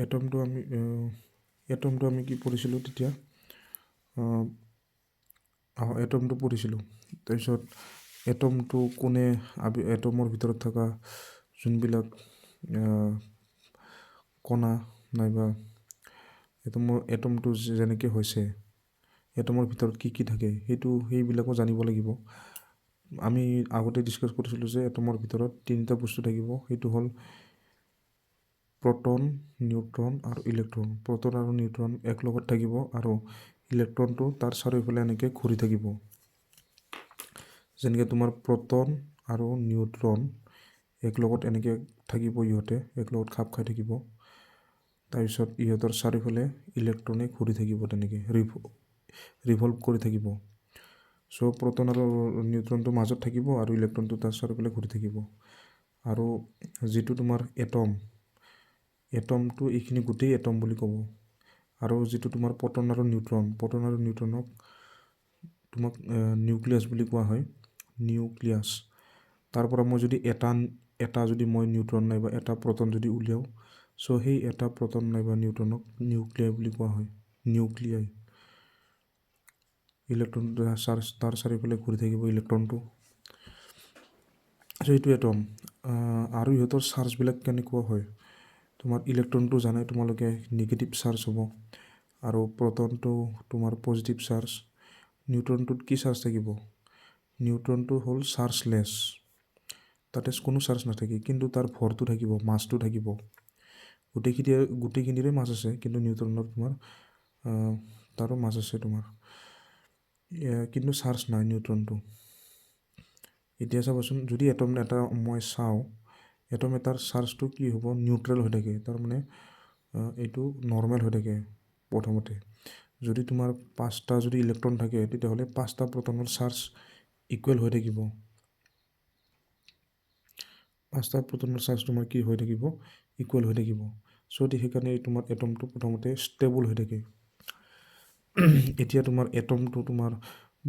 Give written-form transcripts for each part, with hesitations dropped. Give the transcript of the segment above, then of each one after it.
এটমটো আমি কি পঢ়িছিলোঁ তেতিয়া এটমটো পঢ়িছিলোঁ তাৰপিছত এটমটো কোনে এটমৰ ভিতৰত থকা যোনবিলাক কণা নাইবা এটমটো যেনেকৈ হৈছে এটমৰ ভিতৰত কি থাকে সেইবিলাকো জানিব লাগিব আমি আগতে ডিছকাছ কৰিছিলোঁ যে এটমৰ ভিতৰত তিনিটা বস্তু থাকিব সেইটো হ'ল প্ৰটন নিউট্ৰন আৰু ইলেক্ট্ৰন প্ৰটন আৰু নিউট্ৰন এক লগত থাকিব আৰু ইলেক্ট্ৰনটো তাৰ চাৰিওফালে এনেকৈ ঘূৰি থাকিব যেনেকৈ তোমাৰ প্ৰটন আৰু নিউট্ৰন এক লগত এনেকৈ থাকিব ইহঁতে এক লগত খাপ খাই থাকিব তাৰপিছত ইহঁতৰ চাৰিওফালে ইলেক্ট্ৰনে ঘূৰি থাকিব তেনেকৈ ৰিভল্ভ কৰি থাকিব চ' প্ৰটন আৰু নিউট্ৰনটো মাজত থাকিব আৰু ইলেক্ট্ৰনটো তাৰ চাৰিওফালে ঘূৰি থাকিব আৰু যিটো তোমাৰ এটমটো এইখিনি গোটেই এটম বুলি ক'ব আৰু যিটো তোমাৰ প্ৰটন আৰু নিউট্ৰনক তোমাক নিউক্লিয়াছ বুলি কোৱা হয় নিউক্লিয়াছ তাৰ পৰা মই যদি এটা যদি মই নিউট্ৰন নাইবা এটা প্ৰটন যদি উলিয়াওঁ চ' সেই এটা প্ৰটন নাইবা নিউট্ৰনক নিউক্লিয়াই বুলি কোৱা হয় নিউক্লিয়াই ইলেক্ট্ৰনটো তাৰ চাৰিওফালে ঘূৰি থাকিব ইলেক্ট্ৰনটো চ' এইটো এটম আৰু ইহঁতৰ চাৰ্জবিলাক কেনেকুৱা হয় তোমাৰ ইলেক্ট্ৰনটো জানে তোমালোকে নিগেটিভ চাৰ্জ হ'ব আৰু প্ৰটনটো তোমাৰ পজিটিভ চাৰ্জ নিউট্ৰনটোত কি চাৰ্জ থাকিব নিউট্ৰনটো হ'ল চাৰ্জলেছ তাতে কোনো চাৰ্জ নাথাকে কিন্তু তাৰ ভৰটো থাকিব মাছটো থাকিব গোটেইখিনিৰে মাছ আছে কিন্তু নিউট্ৰনৰ তোমাৰ তাৰো মাছ আছে তোমাৰ কিন্তু চাৰ্জ নাই নিউট্ৰনটো এতিয়া চাবচোন যদি এটম এটা মই চাওঁ এটম এটাৰ চাৰ্জটো কি হ'ব নিউট্ৰেল হৈ থাকে তাৰমানে এইটো নৰ্মেল হৈ থাকে প্ৰথমতে যদি তোমাৰ 5টা যদি ইলেক্ট্ৰন থাকে তেতিয়াহ'লে 5টা প্ৰটনৰ চাৰ্জ ইকুৱেল হৈ থাকিব 5টা প্ৰটনৰ চাৰ্জ তোমাৰ কি হৈ থাকিব ইকুৱেল হৈ থাকিব চ' সেইকাৰণে তোমাৰ এটমটো প্ৰথমতে ষ্টেবল হৈ থাকে এতিয়া তোমাৰ এটমটো তোমাৰ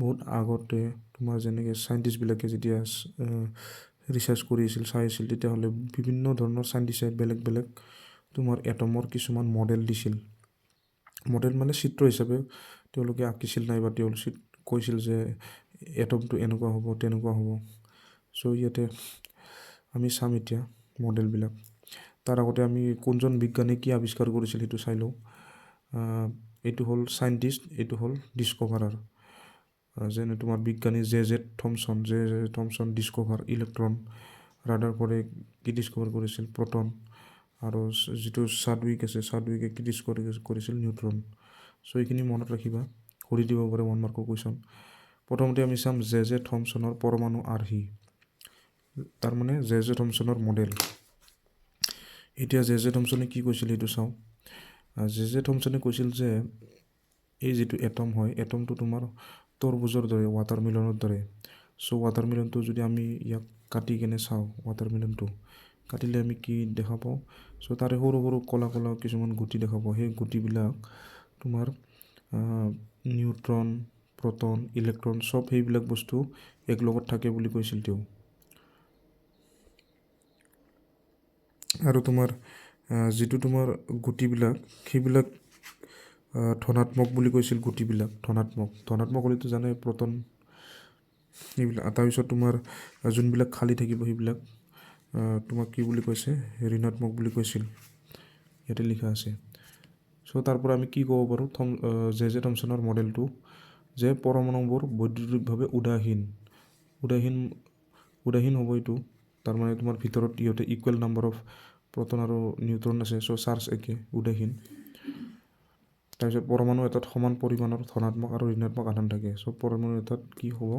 বহুত আগতে তোমাৰ যেনেকৈ চাইণ্টিষ্টবিলাকে যেতিয়া ৰিচাৰ্চ কৰি আছিল চাই আছিল তেতিয়াহ'লে বিভিন্ন ধৰণৰ চাইণ্টিষ্টে বেলেগ তোমাৰ এটমৰ কিছুমান মডেল দিছিল মডেল মানে চিত্ৰ হিচাপে তেওঁলোকে আঁকিছিল নাইবা তেওঁলোকে কৈছিল যে এটমটো এনেকুৱা হ'ব তেনেকুৱা হ'ব চ' ইয়াতে আমি চাম এতিয়া মডেলবিলাক তাৰ আগতে আমি কোনজন বিজ্ঞানী কি আৱিষ্কাৰ কৰিছিল সেইটো চাই লওঁ এইটো হ'ল চাইণ্টিষ্ট এইটো হ'ল ডিস্কভাৰাৰ যেনে তোমাৰ বিজ্ঞানী জে থমছন ডিস্কভাৰ ইলেক্ট্ৰন ৰাদাৰফৰ্ডে কি ডিস্কভাৰ কৰিছিল প্ৰটন আৰু যিটো চাডউইকে কি ডিস্কভাৰ কৰিছিল নিউট্ৰন চ' এইখিনি মনত ৰাখিবা কৰি দিব পাৰে 1 মাৰ্কৰ কুৱেশ্যন প্ৰথমতে আমি চাম জে থমছনৰ পৰমাণু আৰ্হি তাৰমানে জে থমছনৰ মডেল এতিয়া জে থমছনে কি কৈছিল সেইটো চাওঁ জে থমছনে কৈছিল যে এই যিটো এটম হয় এটমটো তোমাৰ তৰমুজৰ দৰে ৱাটাৰমেলনৰ দৰে চ' ৱাটাৰমেলনটো যদি আমি ইয়াক কাটি কেনে চাওঁ ৱাটাৰমেলনটো কাটিলে আমি কি দেখা পাওঁ চ' তাৰে সৰু ক'লা কিছুমান গুটি দেখা পাওঁ সেই গুটিবিলাক তোমাৰ নিউট্ৰন প্ৰটন ইলেক্ট্ৰন চব সেইবিলাক বস্তু এক লগত থাকে বুলি কৈছিল তেওঁ আৰু তোমাৰ যিটো তোমাৰ গুটিবিলাক সেইবিলাক ধনাত্মক বুলি কৈছিল গুটিবিলাক ধনাত্মক হ'লেতো জানে প্ৰটন সেইবিলাক তাৰপিছত তোমাৰ যোনবিলাক খালী থাকিব সেইবিলাক তোমাক কি বুলি কৈছে ঋণাত্মক বুলি কৈছিল ইয়াতে লিখা আছে চ' তাৰ পৰা আমি কি ক'ব পাৰোঁ জে থমছনৰ মডেলটো যে পৰমাণুবোৰ বৈদ্যুতিকভাৱে উদাসীন হ'ব এইটো তাৰমানে তোমাৰ ভিতৰত ইহঁতে ইকুৱেল নাম্বাৰ অফ প্ৰটন আৰু নিউট্ৰন আছে চ' চাৰ্জ একে উদাসীন তাৰপিছত পৰমাণু এটাত সমান পৰিমাণৰ ধনাত্মক আৰু ঋণাত্মক আধান থাকে চ' পৰমাণু এটাত কি হ'ব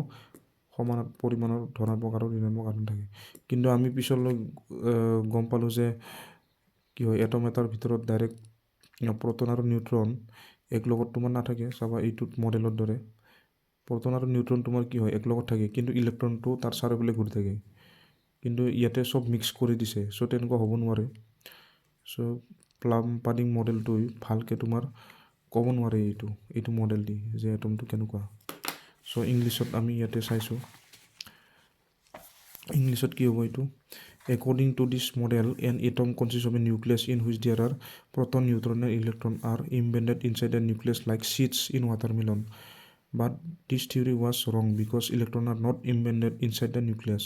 সমান পৰিমাণৰ ধনাত্মক আৰু ঋণাত্মক আধান থাকে কিন্তু আমি পিছলৈ গম পালোঁ যে কি হয় এটম এটাৰ ভিতৰত ডাইৰেক্ট প্ৰটন আৰু নিউট্ৰন এক লগত তোমাৰ নাথাকে চাবা এইটোত মডেলৰ দৰে প্ৰটন আৰু নিউট্ৰন তোমাৰ কি হয় এক লগত থাকে কিন্তু ইলেক্ট্ৰনটো তাৰ চাৰিওফালে ঘূৰি থাকে কিন্তু ইয়াতে চব মিক্স কৰি দিছে চ' তেনেকুৱা হ'ব নোৱাৰে চ' প্লাম-পাডিং মডেলটো ভালকৈ তোমাৰ ক'ব নোৱাৰে এইটো মডেল দি যে এটমটো কেনেকুৱা চ' ইংলিছত আমি ইয়াতে চাইছোঁ ইংলিছত কি হ'ব এইটো According to this model, an atom consists of a nucleus in which there are proton, neutron, and electron are embedded inside the nucleus like seeds in watermelon. But this theory was wrong because electrons are not embedded inside the nucleus.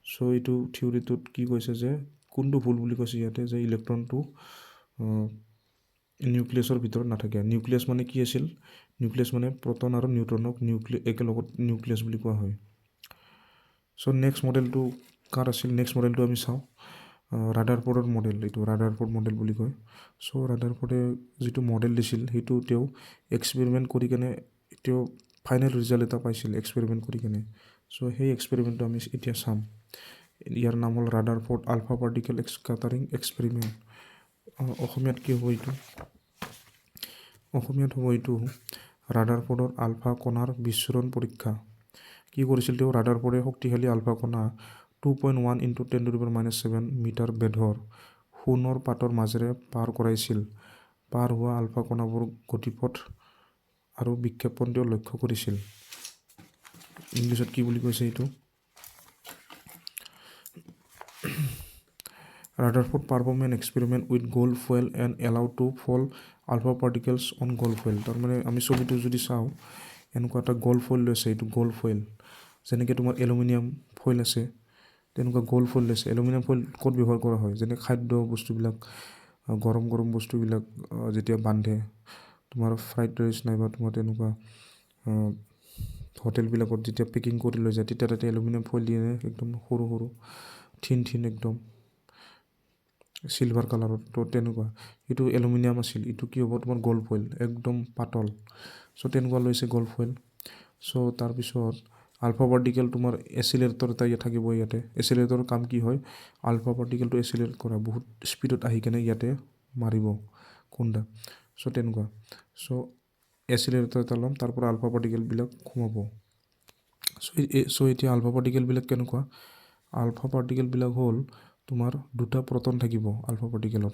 So এইটো থিওৰিটোত কি কৈছে যে কোনটো ভুল বুলি কৈছে ইয়াতে যে ইলেক্ট্ৰনটো নিউক্লিয়াছৰ ভিতৰত নাথাকে নিউক্লিয়াছ মানে কি আছিল নিউক্লিয়াছ মানে প্ৰটন আৰু নিউট্ৰনক একেলগত নিউক্লিয়াছ বুলি কোৱা হয় সো নেক্সট মডেলটো কাৰ আছিল নেক্সট মডেলটো আমি চাওঁ ৰাদাৰফৰ্ডৰ মডেল এইটো ৰাদাৰফৰ্ড মডেল বুলি কয় সো ৰাদাৰফৰ্ডে যিটো মডেল দিছিল সেইটো তেওঁ এক্সপেৰিমেণ্ট কৰি কেনে তেওঁ ফাইনেল ৰিজাল্ট এটা পাইছিল এক্সপেৰিমেণ্ট কৰি কেনে সো সেই এক্সপেৰিমেণ্টটো আমি এতিয়া চাম ইয়াৰ নাম হ'ল ৰাদাৰফৰ্ড আলফা পাৰ্টিকেল স্কাটাৰিং এক্সপেৰিমেণ্ট অসমীয়াত কি হ'ব এইটো অসমীয়াত হ'ব এইটো ৰাদাৰফৰ্ডৰ আলফা কণাৰ বিস্ফোৰণ পৰীক্ষা কি কৰিছিল তেওঁ ৰাদাৰফৰ্ডে শক্তিশালী আলফা কণা 2.1 × 10⁻⁷ মিটাৰ বেধৰ সোণৰ পাতৰ মাজেৰে পাৰ কৰাইছিল পাৰ হোৱা আলফা কণাবোৰ গতিপথ আৰু বিক্ষেপণ তেওঁ লক্ষ্য কৰিছিল ইংলিছত কি বুলি কৈছে এইটো Rutherford performed an experiment with gold foil and allowed to fall alpha particles on gold foil. তাৰমানে আমি ছবিটো যদি চাওঁ এনেকুৱা এটা গোল্ড ফয়েল লৈছে এইটো গোল্ড ফয়েল যেনেকৈ তোমাৰ এলুমিনিয়াম ফয়েল আছে তেনেকুৱা গোল্ড ফয়েল লৈছে এলুমিনিয়াম ফয়েল ক'ত ব্যৱহাৰ কৰা হয় যেনে খাদ্য বস্তুবিলাক গৰম গৰম বস্তুবিলাক যেতিয়া বান্ধে তোমাৰ ফ্ৰাইড ৰাইচ নাইবা তোমাৰ তেনেকুৱা হোটেলবিলাকত যেতিয়া পেকিং কৰি লৈ যায় তেতিয়া তাতে এলুমিনিয়াম ফয়েল দিয়ে একদম সৰু সৰু থিন একদম সিলভাৰ কালাৰত তো তেনেকুৱা এইটো এলুমিনিয়াম আছিল এইটো কি হ'ব তোমাৰ গোল্ড ফয়েল একদম পাতল সো তেনেকুৱা লৈছে গোল্ড ফয়েল সো তাৰপিছত আলফা পাৰ্টিকেল তোমাৰ এচিলেৰেটৰ এটা থাকিব ইয়াতে এচিলেৰেটৰ কাম কি হয় আলফা পাৰ্টিকেলটো এচিলেৰেট কৰা বহুত স্পীডত আহি কেনে ইয়াতে মাৰিব কোনটা সো তেনেকুৱা সো এচিলেৰেটৰ এটা ল'ম তাৰ পৰা আলফা পাৰ্টিকেলবিলাক সোমাব সো এতিয়া আলফা পাৰ্টিকেলবিলাক কেনেকুৱা আলফা পাৰ্টিকেলবিলাক হ'ল তোমাৰ দুটা প্ৰটন থাকিব আলফা পাৰ্টিকেলত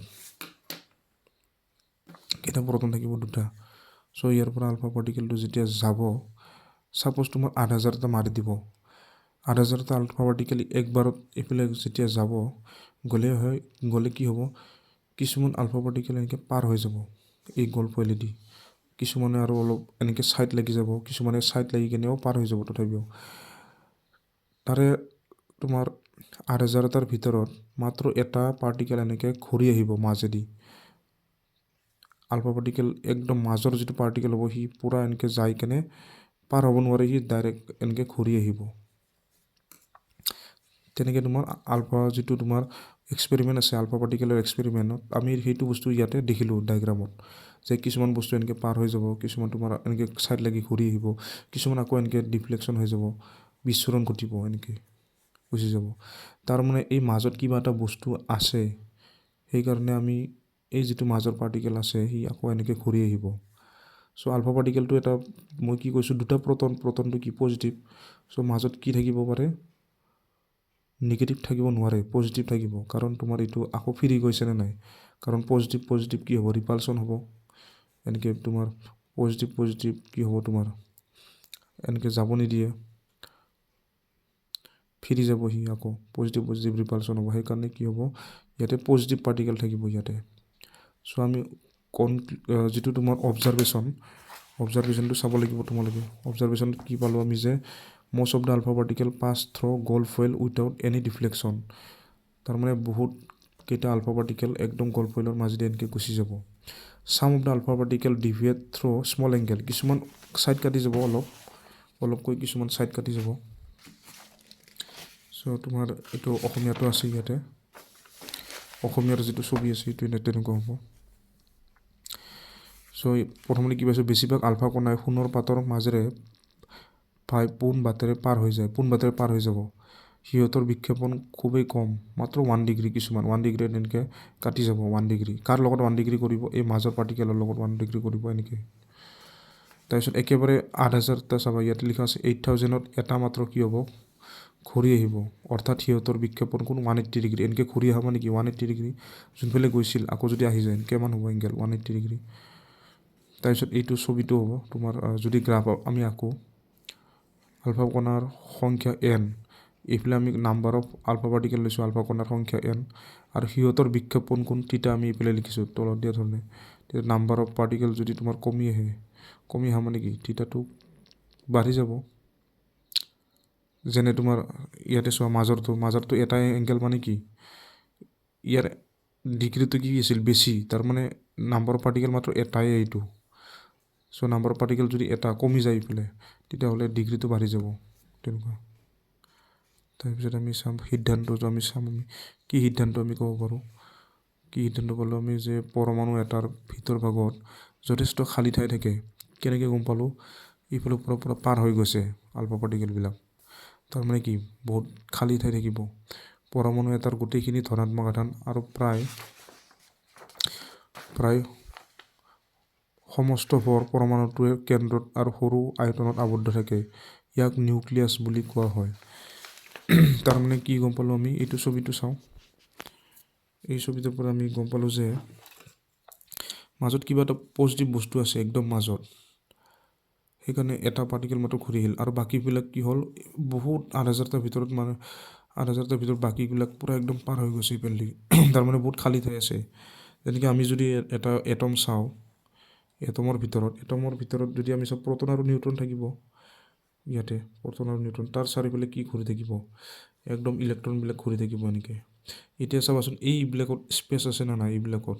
কেইটা প্ৰটন থাকিব দুটা সো ইয়াৰ পৰা আলফা পাৰ্টিকেলটো যেতিয়া যাব সাপোজ তোমাৰ 8000টা মাৰি দিব 8000টা আলফা পাৰ্টিকেল একবাৰত এফালে যেতিয়া যাব গ'লে কি হ'ব কিছুমান আলফা পাৰ্টিকেল এনেকৈ পাৰ হৈ যাব এই গোল্ড ফয়েলেদি কিছুমানে আৰু অলপ এনেকৈ সাইড লাগি যাব কিছুমানে সাইড লাগি কেনেও পাৰ হৈ যাব তথাপিও তাৰে তোমাৰ 8000টাৰ ভিতৰত মাত্ৰ এটা পাৰ্টিকেল এনেকৈ ঘূৰি আহিব মাজেদি আলফা পাৰ্টিকেল একদম মাজৰ যিটো পাৰ্টিকেল হ'ব সি পুৰা এনেকৈ যাই কেনে পাৰ হ'ব নোৱাৰে সি ডাইৰেক্ট এনেকৈ ঘূৰি আহিব তেনেকৈ তোমাৰ আলফা যিটো তোমাৰ এক্সপেৰিমেণ্ট আছে আলফা পাৰ্টিকেলৰ এক্সপেৰিমেণ্টত আমি সেইটো বস্তু ইয়াতে দেখিলোঁ ডায়েগ্ৰামত যে কিছুমান বস্তু এনেকৈ পাৰ হৈ যাব কিছুমান তোমাৰ এনেকৈ ছাইড লাগি ঘূৰি আহিব কিছুমান আকৌ এনেকৈ ডিফ্লেকশ্যন হৈ যাব বিস্ফোৰণ ঘটিব এনেকৈ গুচি যাব তাৰমানে এই মাজত কিবা এটা বস্তু আছে সেইকাৰণে আমি এই যিটো মাজৰ পাৰ্টিকেল আছে সি আকৌ এনেকৈ ঘূৰি আহিব সো আলফা পাৰ্টিকেলটো এটা মই কি কৈছোঁ দুটা প্ৰটনটো কি পজিটিভ সো মাজত কি থাকিব পাৰে নিগেটিভ থাকিব নোৱাৰে পজিটিভ থাকিব কাৰণ তোমাৰ এইটো আকৌ ফিৰি গৈছেনে নাই কাৰণ পজিটিভ কি হ'ব ৰিপালশ্যন হ'ব এনেকৈ তোমাৰ পজিটিভ কি হ'ব তোমাৰ এনেকৈ যাব নিদিয়ে ফিৰি যাব সি আকৌ পজিটিভ ৰিপালশ্যন হ'ব সেইকাৰণে কি হ'ব ইয়াতে পজিটিভ পাৰ্টিকেল থাকিব ইয়াতে সো আমি যিটো তোমাৰ অবজাৰভেশ্যনটো চাব লাগিব তোমালোকে অবজাৰভেশ্যনত কি পালোঁ আমি যে most of the alpha particle pass through gold foil without any deflection তাৰমানে বহুত কেইটা আলফা পাৰ্টিকেল একদম গোল্ড ফয়েলৰ মাজেদি এনেকৈ গুচি যাব some of the alpha particle deviate through small angle কিছুমান সাইড কাটি যাব অলপকৈ কিছুমান সাইড কাটি যাব সো তোমাৰ এইটো অসমীয়াটো আছে ইয়াতে অসমীয়াৰ যিটো ছবি আছে এইটো তেনেকুৱা হ'ব সো প্ৰথমতে কি পাইছোঁ বেছিভাগ আলফা কণাই সোণৰ পাতৰ মাজেৰে পোন বাটেৰে পাৰ হৈ যাব সিহঁতৰ বিক্ষেপণ খুবেই কম মাত্ৰ 1 ডিগ্ৰী কিছুমান 1 ডিগ্ৰী এনেকৈ কাটি যাব 1 ডিগ্ৰী কাৰ লগত 1 ডিগ্ৰী কৰিব এই মাজৰ পাৰ্টিকেলৰ লগত 1 ডিগ্ৰী কৰিব এনেকৈ তাৰপিছত একেবাৰে 8000টা চাবা ইয়াতে লিখা আছে 8000ত এটা মাত্ৰ কি হ'ব ঘূৰি আহিব অৰ্থাৎ সিহঁতৰ বিক্ষেপণ কোন 180 ডিগ্ৰী এনেকৈ ঘূৰি আহিব নেকি 180 ডিগ্ৰী যোনফালে গৈছিল আকৌ যদি আহি যায় কিমান হ'ব এংগেল 180 ডিগ্ৰী তাৰপিছত এইটো ছবিটো হ'ব তোমাৰ যদি গ্ৰাফ আমি আঁকো আলফা কণাৰ সংখ্যা n এইফালে আমি নাম্বাৰ অফ আলফা পাৰ্টিকেল লৈছোঁ আলফা কণাৰ সংখ্যা n আৰু সিহঁতৰ বিক্ষেপণ কোণ থিটা আমি এইফালে লিখিছোঁ তলত দিয়া ধৰণে তেতিয়া নাম্বাৰ অফ পাৰ্টিকেল যদি তোমাৰ কমি অহা মানে কি থিটাটো বাঢ়ি যাব যেনে তোমাৰ ইয়াতে চোৱা মাজৰটো এটাই এংগেল মানে কি ইয়াৰ ডিগ্ৰীটো কি আছিল বেছি তাৰমানে নাম্বাৰ অফ পাৰ্টিকেল মাত্ৰ এটাই এইটো চ' নাম্বাৰ অফ পাৰ্টিকেল যদি এটা কমি যায় এইফালে তেতিয়াহ'লে ডিগ্ৰীটো বাঢ়ি যাব তেনেকুৱা তাৰপিছত আমি চাম সিদ্ধান্তটো আমি কি সিদ্ধান্ত আমি ক'ব পাৰোঁ কি সিদ্ধান্ত পালোঁ আমি যে পৰমাণু এটাৰ ভিতৰ ভাগত যথেষ্ট খালী ঠাই থাকে কেনেকৈ গম পালোঁ এইফালে পৰা পাৰ হৈ গৈছে আলফা পাৰ্টিকেলবিলাক তাৰমানে কি বহুত খালী ঠাই থাকিব পৰমাণু এটাৰ গোটেইখিনি ধনাত্মক আধান আৰু প্ৰায় সমস্ত ভৰ পৰমাণুটোৱে কেন্দ্ৰত আৰু সৰু আয়তনত আবদ্ধ থাকে ইয়াক নিউক্লিয়াছ বুলি কোৱা হয় তাৰমানে কি গম পালোঁ আমি এইটো ছবিটো চাওঁ এই ছবিটোৰ পৰা আমি গম পালোঁ যে মাজত কিবা এটা পজিটিভ বস্তু আছে একদম মাজত সেইকাৰণে এটা পাৰ্টিকেল মাত্ৰ ঘূৰি আহিল আৰু বাকীবিলাক কি হ'ল বহুত ৮,০০০টাৰ ভিতৰত মানে ৮,০০০টাৰ ভিতৰত বাকীবিলাক পূৰা একদম পাৰ হৈ গৈছে ইফালে তাৰমানে বহুত খালী ঠাই আছে যেনেকৈ আমি যদি এটা এটম চাওঁ এটমৰ ভিতৰত যদি আমি চাওঁ প্ৰ'টন আৰু নিউট্ৰন থাকিব ইয়াতে প্ৰ'টন আৰু নিউট্ৰন তাৰ চাৰিওফালে কি ঘূৰি থাকিব একদম ইলেক্ট্ৰনবিলাক ঘূৰি থাকিব এনেকৈ এতিয়া চাবাচোন এইবিলাকত স্পেচ আছে নে নাই এইবিলাকত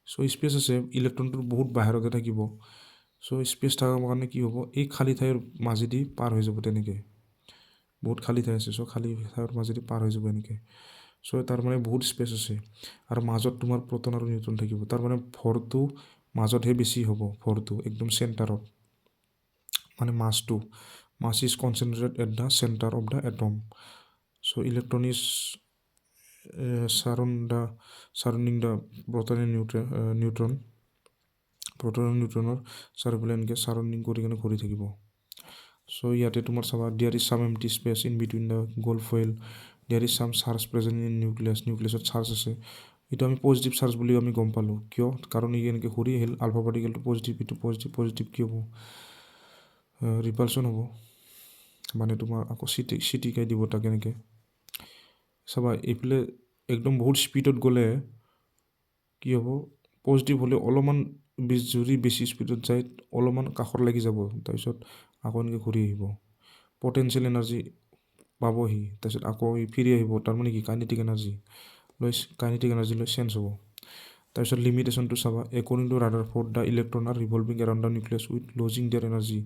চ' স্পেচ আছে ইলেক্ট্ৰনটো বহুত বাহিৰতে থাকিব চ' স্পেচ থকাৰ কাৰণে কি হ'ব এই খালী ঠাইৰ মাজেদি পাৰ হৈ যাব তেনেকৈ বহুত খালী ঠাই আছে চ' খালী ঠাইৰ মাজেদি পাৰ হৈ যাব এনেকৈ চ' তাৰ মানে বহুত স্পেচ আছে আৰু মাজত তোমাৰ প্ৰ'টন আৰু নিউট্ৰন থাকিব তাৰ মানে ভৰটো মাজতহে বেছি হ'ব ভৰটো একদম চেণ্টাৰত মানে mass is concentrated at the centre of the atom so' electron is surrounding the proton and নিউট্ৰনৰ চাৰিওফালে এনেকৈ সাৰাউণ্ডিং কৰি কিনে ঘূৰি থাকিব চ' ইয়াতে তোমাৰ চাবা there is some empty space in between the gold foil there is some charge present in নিউক্লিয়াছত চাৰ্জ আছে এইটো আমি পজিটিভ চাৰ্জ বুলি আমি গম পালোঁ কিয় কাৰণ ই এনেকৈ ঘূৰি আহিল আলফা পাৰ্টিকেলটো পজিটিভ এইটো পজিটিভ কি হ'ব ৰিপালচন হ'ব মানে তোমাৰ আকৌ চিটিকাই দিব তাক এনেকৈ চাবা এইফালে একদম বহুত স্পীডত গ'লে কি হ'ব পজিটিভ হ'লে অলপমান যদি বেছি স্পীডত যায় অলপমান কাষত লাগি যাব তাৰপিছত আকৌ এনেকৈ ঘূৰি আহিব পটেঞ্চিয়েল এনাৰ্জি পাবহি তাৰপিছত আকৌ ফিৰি আহিব তাৰমানে কি কাইনেটিক এনাৰ্জি লৈ চেঞ্জ হ'ব তাৰপিছত লিমিটেশ্যনটো চাবা according to Rutherford the electron are revolving around the nucleus with losing their energy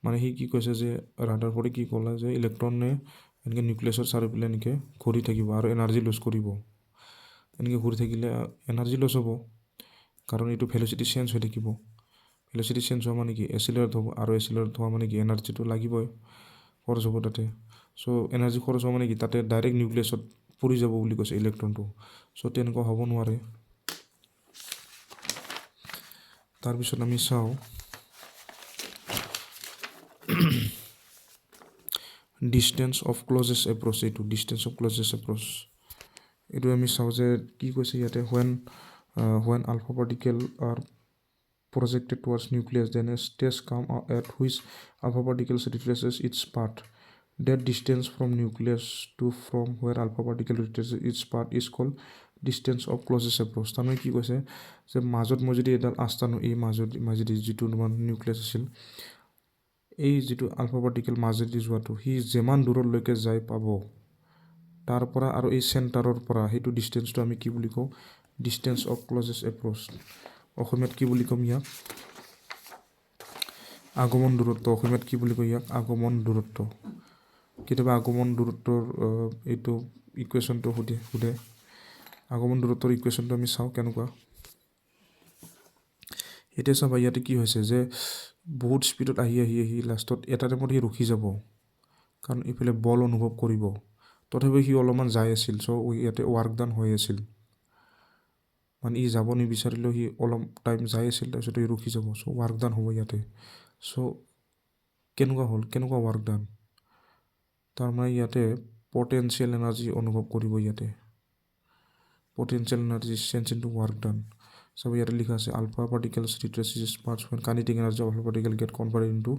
মানে সি কি কৈছে যে ৰাদাৰফৰ্ডে কি ক'লে যে ইলেক্ট্ৰনে এনেকৈ নিউক্লিয়াছৰ চাৰিওফালে এনেকৈ ঘূৰি থাকিব আৰু এনাৰ্জি লছ কৰিব এনেকৈ ঘূৰি থাকিলে এনাৰ্জি লছ হ'ব কাৰণ এইটো ভেলচিটি চেঞ্জ হৈ থাকিব ভেলচিটি চেঞ্জ হোৱা মানে কি এচিলাৰেট হ'ব আৰু এচিলাৰেট হোৱা মানে কি এনাৰ্জিটো লাগিবই খৰচ হ'ব তাতে চ' এনাৰ্জি খৰচ হোৱা মানে কি তাতে ডাইৰেক্ট নিউক্লিয়াছত পৰি যাব বুলি কৈছে ইলেক্ট্ৰনটো চ' তেনেকুৱা হ'ব নোৱাৰে তাৰপিছত আমি চাওঁ ডিষ্টেঞ্চ অফ ক্লজেষ্ট এপ্ৰ'চ এইটো আমি চাওঁ যে কি কৈছে ইয়াতে when alpha particle are projected towards nucleus then a stage come at which alpha particle retraces its path that distance from nucleus to from where alpha particle retraces its path is called distance of closest approach তাৰমানে কি কৈছে যে মাজত মই যদি এডাল আস্তানো এই মাজেদি যিটো তোমাৰ নিউক্লিয়াছ আছিল এই যিটো আলফা পাৰ্টিকেল মাজেদি যোৱাটো সি যিমান দূৰলৈকে যাই পাব তাৰ পৰা আৰু এই চেণ্টাৰৰ পৰা সেইটো ডিষ্টেঞ্চটো আমি কি বুলি কওঁ ডিষ্টেঞ্চ অফ ক্লজেষ্ট এপ্ৰ'চ অসমীয়াত কি বুলি ক'ম ইয়াক আগমন দূৰত্ব অসমীয়াত কি বুলি কয় ইয়াক আগমন দূৰত্ব কেতিয়াবা আগমন দূৰত্বৰ এইটো ইকুৱেশ্যনটো সোধে আগমন দূৰত্বৰ ইকুৱেশ্যনটো আমি চাওঁ কেনেকুৱা এতিয়া চাবা ইয়াতে কি হৈছে যে বহুত স্পীডত আহি লাষ্টত এটা টাইমত সি ৰখি যাব কাৰণ ইফালে বল অনুভৱ কৰিব তথাপিও সি অলপমান যাই আছিল চ' ইয়াতে ৱাৰ্ক ডান হৈ আছিল মানে ই যাব নিবিচাৰিলেও সি অলপ টাইম যাই আছিল তাৰপিছত সি ৰখি যাব চ' ৱাৰ্ক ডান হ'ব ইয়াতে চ' কেনেকুৱা ৱাৰ্ক ডান তাৰমানে ইয়াতে পটেঞ্চিয়েল এনাৰ্জি অনুভৱ কৰিব ইয়াতে potential energy change into work done সব ইয়াতে লিখা আছে alpha particles retraces parts when kinetic energy of alpha particle get converted into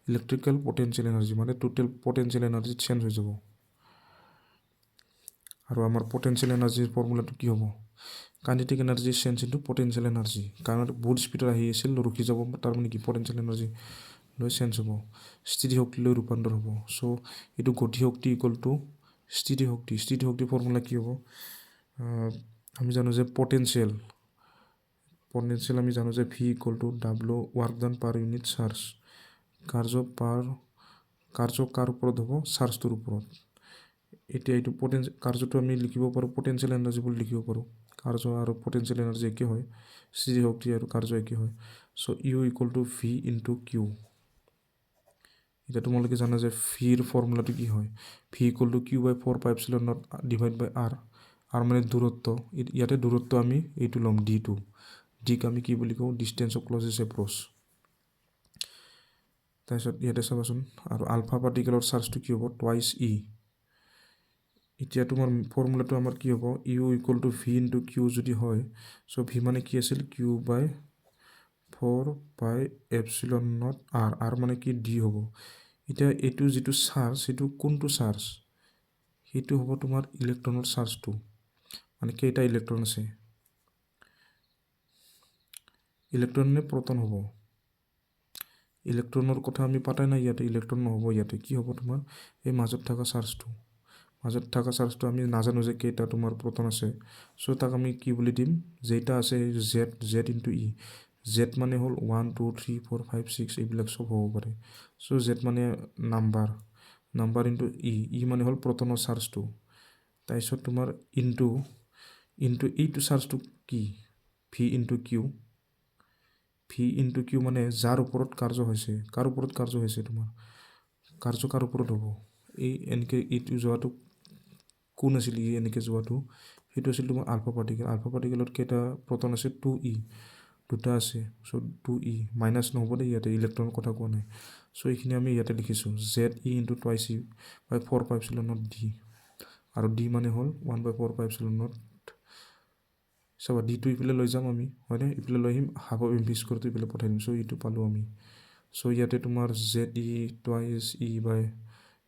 electrical potential energy মানে total potential energy চেঞ্জ হৈ যাব আৰু আমাৰ potential energy ফৰ্মুলাটো কি হ'ব kinetic energy change into potential energy কাৰণ বহুত স্পিডত আহি আছিল ৰখি যাব তাৰ মানে কি potential energy লৈ চেঞ্জ হ'ব স্থিতি শক্তিলৈ ৰূপান্তৰ হ'ব সো এটো গতি শক্তি ইকুয়াল টু স্থিতি শক্তি ফৰ্মুলা কি হ'ব আমি জানো যে potential আমি জানো যে v equal two w work done per unit charge কার্য কার ওপৰত হ'ব চাৰ্জটোৰ ওপৰত এতিয়া এইটো কাৰ্যটো আমি লিখিব পাৰো পটেনশিয়াল এনাৰ্জি বুলি লিখিব পাৰো কাৰ্য আৰু পটেনশিয়াল এনাৰ্জি একে হয় স্থিতি শক্তি আৰু কাৰ্য একে হয় so u equal to v into q এটা তোমালোকে জানা যে v এর ফর্মুলাটো কি হয় v equal to q by 4 pi epsilon naught divide by r r মানে দূরত্ব ইয়াতে দূরত্ব আমি এইটো লম d2 d ক আমি কি বুলি কও ডিসটেন্স অফ ক্লোজেস্ট এপ্রোচ তাইছত ইয়াতে চাবাচোন আৰু আলফা পাৰ্টিকেলৰ চাৰ্জটো কি হ'ব টুৱাইস e এতিয়া তোমাৰ ফৰ্মুলাটো আমাৰ কি হ'ব u equal to v into q যদি হয় সো v মানে কি আছিল q by 4 pi epsilon naught r r মানে কি d হ'ব এতিয়া এটো যেটো চাৰ্জ এটো কোনটো চাৰ্জ হেতু হ'ব তোমাৰ ইলেক্ট্ৰনৰ চাৰ্জটো মানে কেইটা ইলেক্ট্ৰন আছে ইলেক্ট্ৰন নে প্ৰটন হ'ব ইলেক্ট্ৰনৰ কথা আমি পাতাই নাই ইয়াতে ইলেক্ট্ৰন নহব ইয়াতে কি হ'ব তোমাৰ এই মাজত থকা চাৰ্জটো আমি নাজানো যে কেইটা তোমাৰ প্ৰটন আছে সো তাক আমি কি বুলি দিম যেটা আছে z ইনটু e z মানে হল 1 2 3 4 5 6 এইবিলাক সব হ'ব পাৰে সো z মানে নাম্বাৰ ইনটু e মানে হল প্ৰটনৰ চাৰ্জটো তাইছত তোমাৰ ইনটু এইটো চাৰ্জটো কি v ইনটু q মানে যাৰ ওপৰত কাৰ্য হৈছে কাৰ ওপৰত কাৰ্য হৈছে তোমাৰ কাৰ্য কাৰ ওপৰত হ'ব এই এনকে এইটো যোৱাটো কোন আছিল এনেকে যোৱাটো হেতু আছিল তোমাৰ আলফা পাৰ্টিকেলত কেটা প্ৰটন আছে 2e দুটা আছে সো 2e মাইনাস নহব দে ইয়াতে ইলেক্ট্ৰনৰ কথা কোৱা নাই সো এইখিনি আমি ইয়াতে লিখিছো ze ইনটু টুৱাইস e বাই 4 pi epsilon naught d আৰু d মানে হল 1 by 4 pi epsilon naught সব d2 ইফালে লৈ যাম আমি হয়নে ইফালে লৈ আহিম হাফ অফ ইনভিস করতে ইফালে পঠাই দিম সো ইটো পালো আমি সো ইয়াতে তোমাৰ ze টুৱাইস e বাই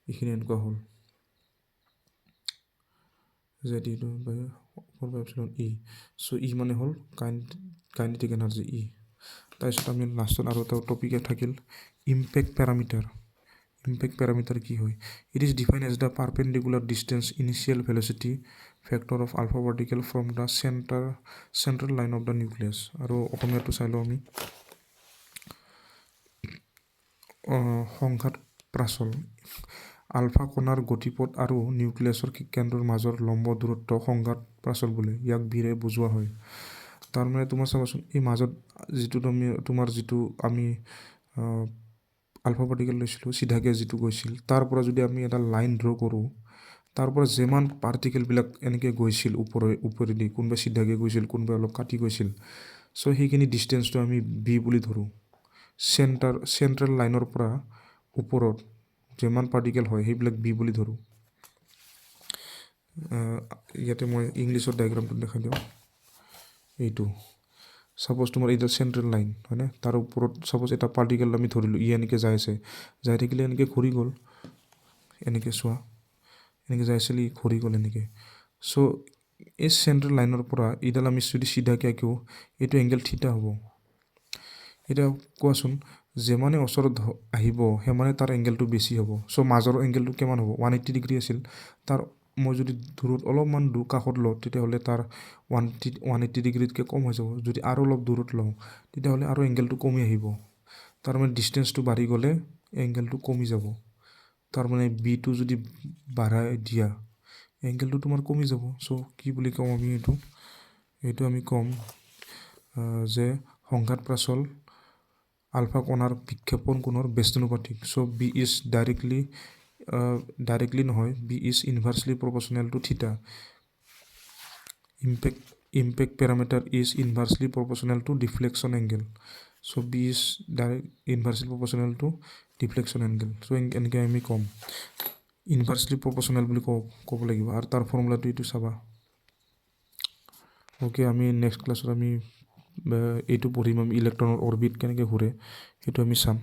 এইখিনি এনেকুৱা হল ze বাই 4 pi epsilon e so e মানে হল কাইনেটিক এনার্জি e তাইছত আমি লাষ্টত আৰু এটা টপিক থাকিল ইম্প্যাক্ট প্যাৰামিটাৰ কি হয় it is defined as the perpendicular distance initial velocity factor of alpha particle from the central line of the nucleus আৰু অসমীয়াটো চাইলো আমি সংঘাত প্ৰাচল আলফা কণাৰ গতিপথ আৰু নিউক্লিয়াছৰ কেন্দ্ৰৰ মাজৰ লম্ব দূৰত্ব সংঘাত প্ৰাচল বোলে ইয়াক ভিৰে বুজোৱা হয় তাৰ মানে তোমাৰ চাবাচোন এই মাজত যেটো তোমাৰ যেটো আমি আলফা পাৰ্টিকেল লৈছিলো সিধাকে যেটো গৈছিল তাৰ পৰা যদি আমি এটা লাইন ড্ৰ কৰো তাৰ পৰা যেমান পাৰ্টিকেল বিলাক এনেকে গৈছিল ওপৰেদি কোনবা সিধাকে গৈছিল কোনবা অলপ কাটি গৈছিল সো হেখিনি ডিসটেন্সটো আমি b বুলি ধৰো সেন্ট্ৰাল লাইনৰ পৰা ওপৰত যেমান পাৰ্টিকেল হয় হেবিলাক b বুলি ধৰো ইয়াতে মই ইংলিশৰ ডায়াগ্ৰামটো দেখাই দিও এইটো সাপোজ তোমাৰ এটা সেন্ট্ৰাল লাইন হয়নে তাৰ ওপৰত সাপোজ এটা পাৰ্টিকেল আমি ধৰিলো ই এনেকে যাই থাকিলে এনেকে ঘূৰি গল এনেকে সোৱা এনেকে যাইছিলি ঘূৰি গল এনেকে সো এই সেন্ট্ৰাল লাইনৰ পৰা ইডাল আমি যদি সিধাকে আঁকো এটো এংগেল থিটা হ'ব এটা কোৱাচোন যেমানে ওচৰত আহিব হেমানে তাৰ এংগেলটো বেছি হ'ব সো মাজৰ এংগেলটো কিমান হ'ব 180 ডিগ্ৰী আছিল তাৰ মই যদি দূৰত অলপমান দূৰ কাষত লওঁ তেতিয়া হলে তাৰ 180 ডিগ্ৰীতকৈ কম হৈ যাব যদি আৰু অলপ দূৰত লওঁ তেতিয়া হলে আৰু এংগেলটো কমি আহিব তাৰ মানে ডিসটেন্সটো বাঢ়ি গলে এংগেলটো কমি যাব তাৰ মানে b টো যদি বাঢ়াই দিয়া এংগেলটো তোমাৰ কমি যাব সো কি বুলি কম আমি এইটো আমি কম যে সংঘাত প্ৰাচল আলফা কণাৰ বিক্ষেপণ কোণৰ ব্যস্তানুপাতিক সো b is directly নহয় b is inversely proportional to theta impact parameter is inversely proportional to deflection angle so b is inversely proportional to deflection angle so এনেকে আমি কম inversely proportional বুলি ক'ব লাগিব আৰু তাৰ ফৰ্মুলাটো এইটো চাবা ওকে আমি নেক্সট ক্লাছত আমি এইটো পঢ়িম আমি ইলেক্ট্ৰনৰ অৰবিট কেনেকৈ ঘূৰে সেইটো আমি চাম